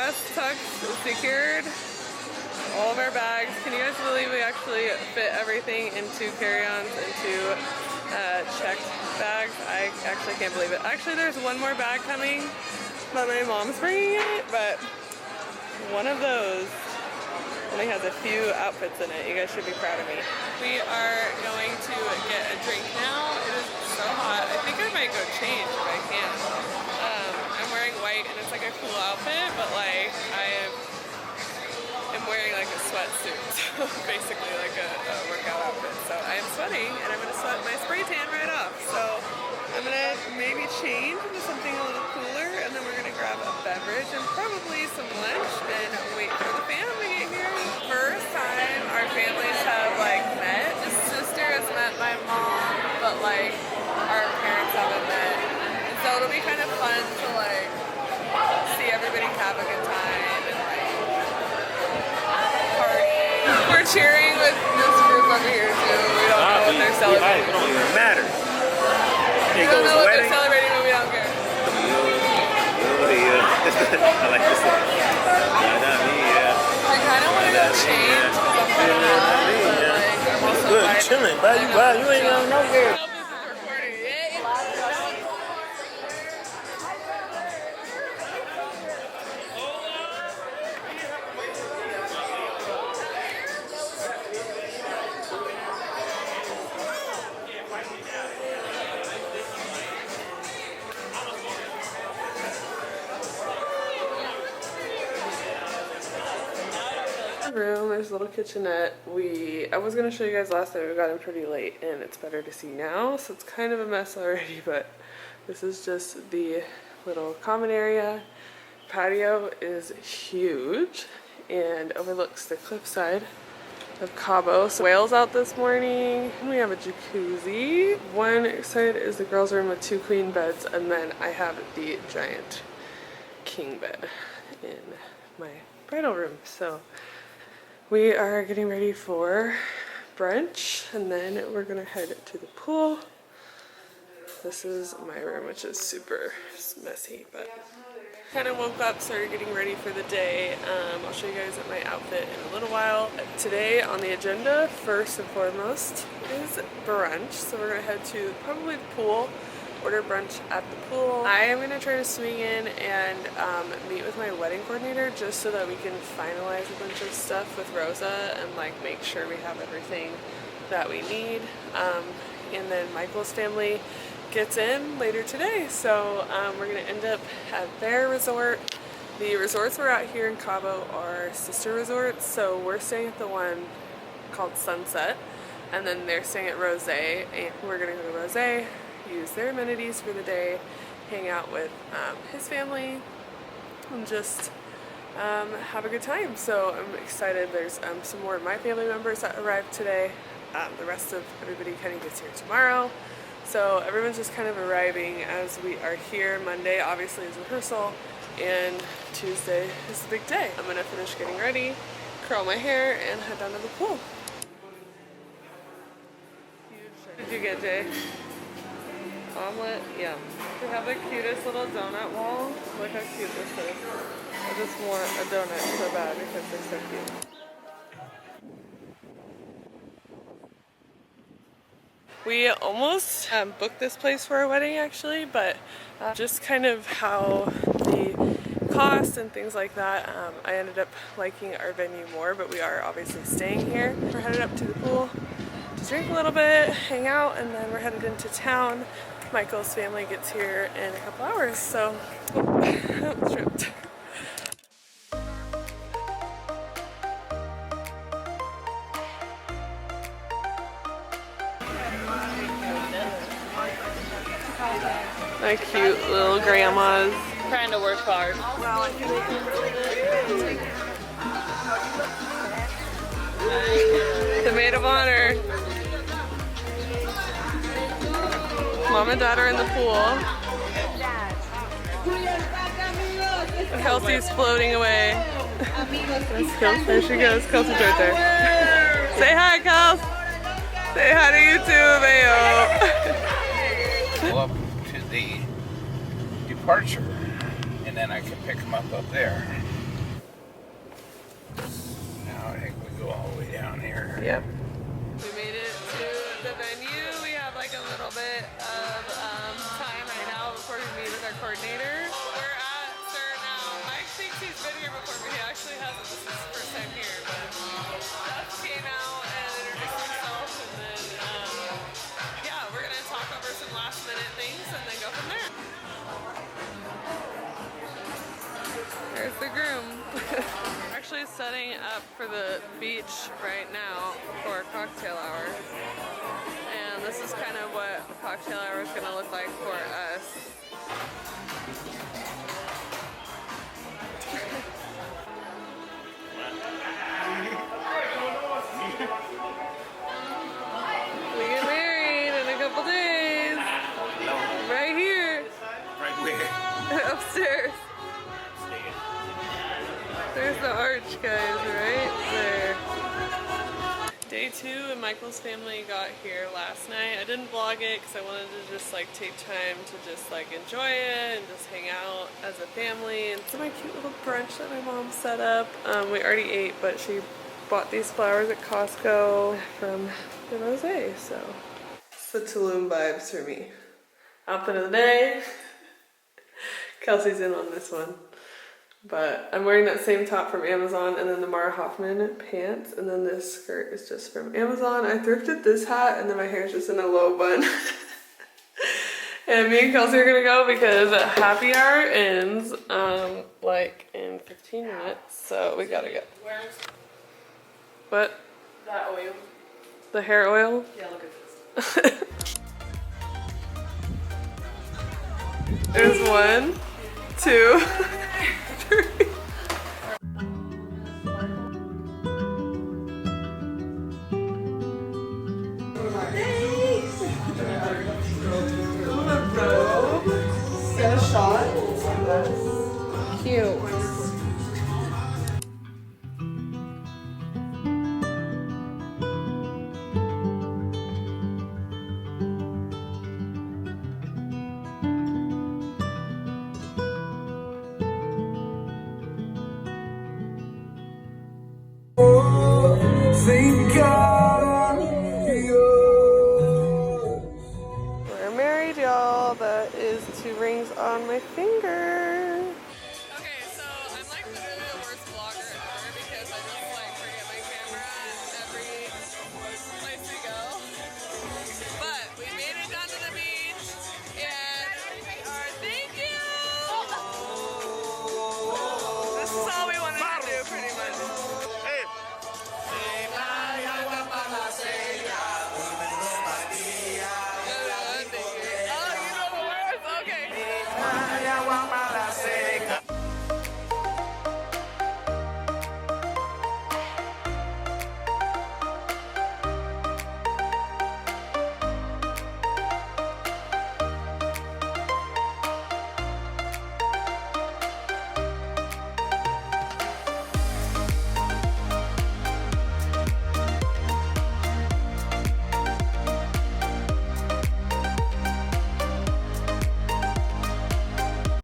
gas tuck is secured. All of our bags. Can you guys believe we actually fit everything into carry-ons, into checked bags? I actually can't believe it. Actually, there's one more bag coming, but my mom's bringing it. But one of those only has a few outfits in it. You guys should be proud of me. We are going to get a drink now. It is so hot. I think I might go change if I can. I'm wearing white and it's like a cool outfit, but like I'm wearing like a sweatsuit, so basically like a workout outfit. So I am sweating and I'm gonna sweat my spray tan right off. So I'm gonna maybe change into something a little cooler, and then we're gonna grab a beverage and probably some lunch and wait for the family to get here. First time our families have like met. His sister has met my mom, but like our parents haven't met. And so it'll be kind of fun to like see everybody have a good time and like party. We're cheering with this group over here too. We don't know what they're celebrating. It don't even matter. We don't know what they're celebrating, but we don't care. I like this one. Not me, yeah. I kind of want to go change because I'm kind of hot, but like I'm also good, you chilling, bro. You ain't going nowhere. Room, there's a little kitchenette. I was gonna show you guys last night. We got in pretty late and it's better to see now, so it's kind of a mess already, but this is just the little common area. Patio is huge and overlooks the cliffside of Cabo. So whales out this morning. We have a jacuzzi. One side is the girls' room with 2 queen beds, and then I have the giant king bed in my bridal room. So we are getting ready for brunch, and then we're gonna head to the pool. This is my room, which is super messy, but kind of woke up, started getting ready for the day. I'll show you guys my outfit in a little while. Today on the agenda, first and foremost, is brunch. So we're gonna head to probably the pool, order brunch at the pool. I am gonna try to swing in and meet with my wedding coordinator just so that we can finalize a bunch of stuff with Rosa and like make sure we have everything that we need. And then Michael's family gets in later today, so we're gonna end up at their resort. The resorts we're at here in Cabo are sister resorts, so we're staying at the one called Sunset, and then they're staying at Rose, and we're gonna go to Rose, use their amenities for the day, hang out with his family, and just have a good time. So I'm excited. There's some more of my family members that arrived today. The rest of everybody kind of gets here tomorrow. So everyone's just kind of arriving as we are here. Monday obviously is rehearsal, and Tuesday is the big day. I'm gonna finish getting ready, curl my hair, and head down to the pool. What did you get, Jay? Omelet? Yeah. They have the cutest little donut wall. Look how cute this is. I just want a donut so bad because they're so cute. We almost booked this place for our wedding actually, but just kind of how the cost and things like that, I ended up liking our venue more, but we are obviously staying here. We're headed up to the pool to drink a little bit, hang out, and then we're headed into town. Michael's family gets here in a couple hours, so tripped. My cute little grandmas. Trying to work hard. The maid of honor. Mom and Dad are in the pool. Kelsey's floating away. That's Kelsey. There she goes. Kelsey's right there. Say hi, Kels. Say hi to you too, Mayo. Go up to the departure, and then I can pick them up there. down here. Yep. We made it to the venue. We have like a little bit of time right now before we meet with our coordinator. We're at Sir now. Mike thinks he's been here before, but he actually hasn't. This is his first time here. But Jeff came out and introduced himself, and then yeah, we're gonna talk over some last minute things and then go from there. There's the groom. Actually setting up for the beach right now for cocktail hour. And this is kind of what cocktail hour is going to look like for us. We get married in a couple days. Right here. Right where? Upstairs. There's the arch, guys, right there. Day 2 and Michael's family got here last night. I didn't vlog it because I wanted to just like take time to just like enjoy it and just hang out as a family. And so my cute little brunch that my mom set up. We already ate, but she bought these flowers at Costco from the Rose, so. It's the Tulum vibes for me. Outfit of the day. Kelsey's in on this one. But I'm wearing that same top from Amazon and then the Mara Hoffman pants, and then this skirt is just from Amazon. I thrifted this hat and then my hair is just in a low bun. And me and Kelsey are gonna go because happy hour ends like in 15 minutes, so we gotta go. Where's What? that oil? The hair oil? Yeah, look at this. There's 1, 2, 3. Get a shot. Cute. Thank God I'm yours. We're married, y'all. That is 2 rings on my finger.